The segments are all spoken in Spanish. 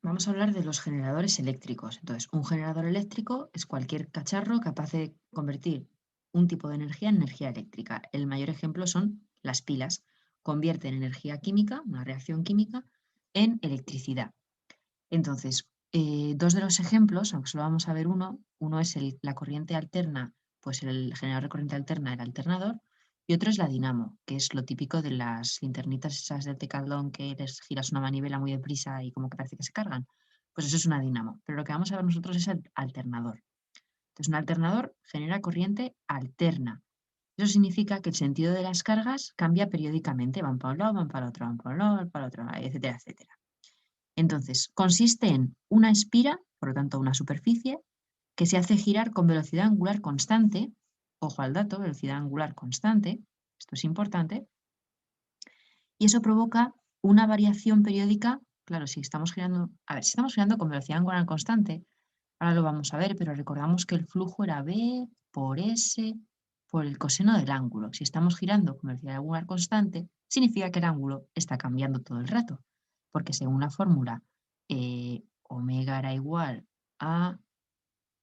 Vamos a hablar de los generadores eléctricos. Entonces, un generador eléctrico es cualquier cacharro capaz de convertir un tipo de energía en energía eléctrica. El mayor ejemplo son las pilas. Convierten energía química, una reacción química, en electricidad. Entonces, dos de los ejemplos, aunque solo vamos a ver uno es la corriente alterna, pues el generador de corriente alterna, el alternador, y otro es la dinamo, que es lo típico de las linternitas esas del Decathlon que les giras una manivela muy deprisa y como que parece que se cargan. Pues eso es una dinamo. Pero lo que vamos a ver nosotros es el alternador. Entonces, un alternador genera corriente alterna. Eso significa que el sentido de las cargas cambia periódicamente, van para un lado, van para el otro, van para un lado, van para el otro, etcétera, etcétera. Entonces, consiste en una espira, por lo tanto una superficie, que se hace girar con velocidad angular constante, ojo al dato, velocidad angular constante, esto es importante, y eso provoca una variación periódica, claro, si estamos girando, a ver, si estamos girando con velocidad angular constante, ahora lo vamos a ver, pero recordamos que el flujo era B por S por el coseno del ángulo. Si estamos girando con velocidad angular constante, significa que el ángulo está cambiando todo el rato, porque según la fórmula, omega era igual a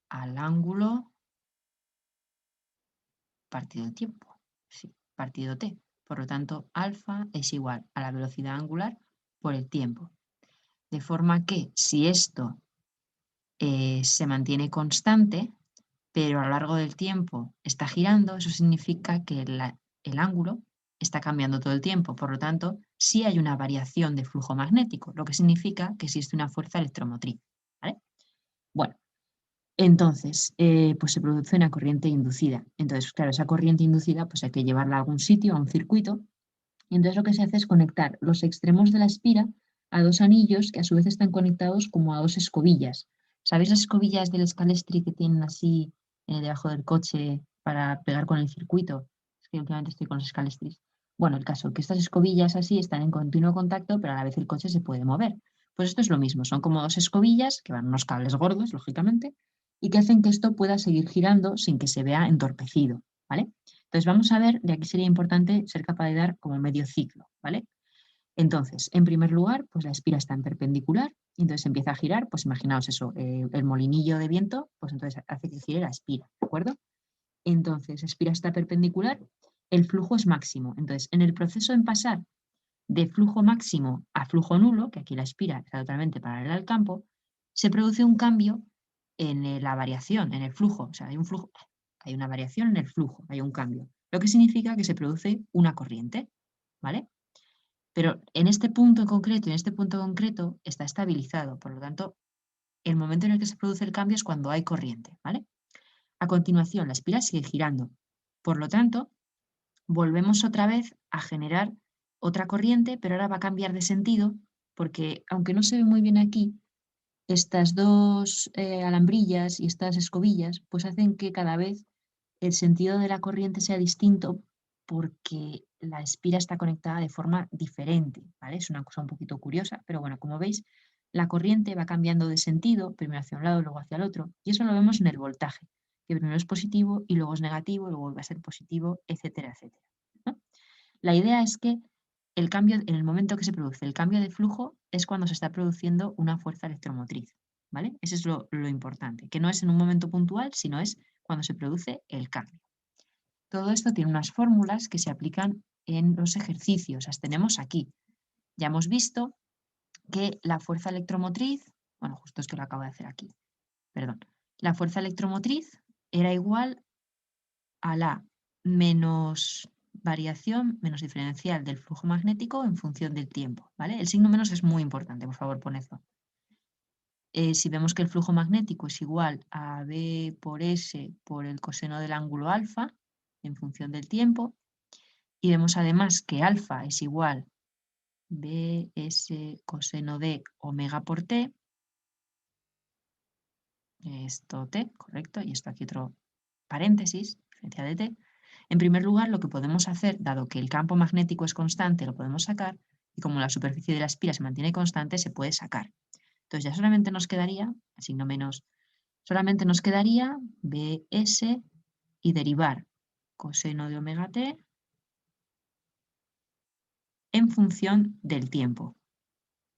al ángulo partido tiempo, sí, partido t. Por lo tanto, alfa es igual a la velocidad angular por el tiempo. De forma que si esto se mantiene constante, pero a lo largo del tiempo está girando, eso significa que el ángulo está cambiando todo el tiempo. Por lo tanto, sí hay una variación de flujo magnético, lo que significa que existe una fuerza electromotriz. ¿Vale? Bueno, entonces, pues se produce una corriente inducida. Entonces, claro, esa corriente inducida pues hay que llevarla a algún sitio, a un circuito, y entonces lo que se hace es conectar los extremos de la espira a dos anillos que a su vez están conectados como a dos escobillas. ¿Sabéis las escobillas del Scalestri que tienen así debajo del coche para pegar con el circuito? Es que últimamente estoy con los Scalestris. Bueno, el caso, que estas escobillas así están en continuo contacto, pero a la vez el coche se puede mover. Pues esto es lo mismo, son como dos escobillas que van unos cables gordos, lógicamente, y que hacen que esto pueda seguir girando sin que se vea entorpecido, ¿vale? Entonces vamos a ver, de aquí sería importante ser capaz de dar como medio ciclo, ¿vale? Entonces, en primer lugar, pues la espira está en perpendicular, y entonces empieza a girar, pues imaginaos eso, el molinillo de viento, pues entonces hace que gire la espira, ¿de acuerdo? Entonces, la espira está perpendicular, el flujo es máximo. Entonces, en el proceso en pasar de flujo máximo a flujo nulo, que aquí la espira está totalmente paralela al campo, se produce un cambio en la variación, en el flujo. O sea, hay un flujo, hay una variación en el flujo, hay un cambio, lo que significa que se produce una corriente, ¿vale? Pero en este punto en concreto y en este punto concreto está estabilizado, por lo tanto, el momento en el que se produce el cambio es cuando hay corriente, ¿vale? A continuación, la espiral sigue girando. Por lo tanto, volvemos otra vez a generar otra corriente, pero ahora va a cambiar de sentido, porque aunque no se ve muy bien aquí, estas dos alambrillas y estas escobillas, pues hacen que cada vez el sentido de la corriente sea distinto porque la espira está conectada de forma diferente, ¿vale? Es una cosa un poquito curiosa, pero bueno, como veis, la corriente va cambiando de sentido, primero hacia un lado, luego hacia el otro, y eso lo vemos en el voltaje, que primero es positivo y luego es negativo, luego vuelve a ser positivo, etcétera, etcétera, ¿no? La idea es que el cambio, en el momento que se produce el cambio de flujo, es cuando se está produciendo una fuerza electromotriz, ¿vale? Ese es lo importante, que no es en un momento puntual, sino es cuando se produce el cambio. Todo esto tiene unas fórmulas que se aplican en los ejercicios. Las tenemos aquí. Ya hemos visto que la fuerza electromotriz, bueno, justo es que lo acabo de hacer aquí, perdón. La fuerza electromotriz era igual a la menos variación, menos diferencial del flujo magnético en función del tiempo, ¿vale? El signo menos es muy importante, por favor, ponedlo. Si vemos que el flujo magnético es igual a B por S por el coseno del ángulo alfa en función del tiempo, y vemos además que alfa es igual BS coseno de omega por T, esto T, correcto, y esto aquí otro paréntesis, diferencia de T. En primer lugar, lo que podemos hacer, dado que el campo magnético es constante, lo podemos sacar, y como la superficie de la espira se mantiene constante, se puede sacar. Entonces ya solamente nos quedaría, el signo menos, solamente nos quedaría BS y derivar coseno de omega T en función del tiempo.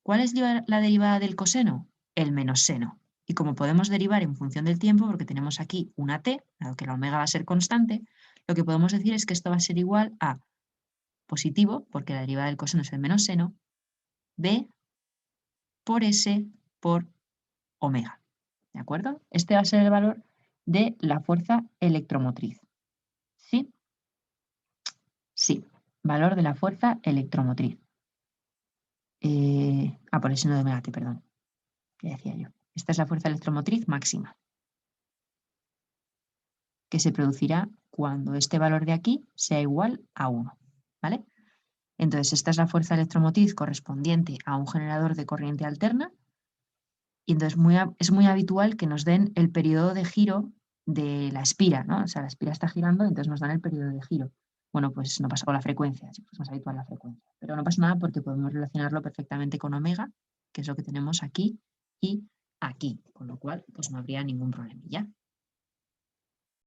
¿Cuál es la derivada del coseno? el menos seno. Y como podemos derivar en función del tiempo, porque tenemos aquí una t, dado que la omega va a ser constante, lo que podemos decir es que esto va a ser igual a positivo, porque la derivada del coseno es el menos seno, b por s por omega. ¿De acuerdo? Este va a ser el valor de la fuerza electromotriz. ¿Sí? Sí, valor de la fuerza electromotriz. Por el seno de omega t, perdón. ¿Qué decía yo? Esta es la fuerza electromotriz máxima, que se producirá cuando este valor de aquí sea igual a 1. ¿Vale? Entonces, esta es la fuerza electromotriz correspondiente a un generador de corriente alterna. Y entonces es muy habitual que nos den el periodo de giro de la espira, ¿no? O sea, la espira está girando, entonces nos dan el periodo de giro. Bueno, pues no pasa con la frecuencia, es más habitual la frecuencia. Pero no pasa nada porque podemos relacionarlo perfectamente con omega, que es lo que tenemos aquí y aquí, con lo cual pues no habría ningún problemilla.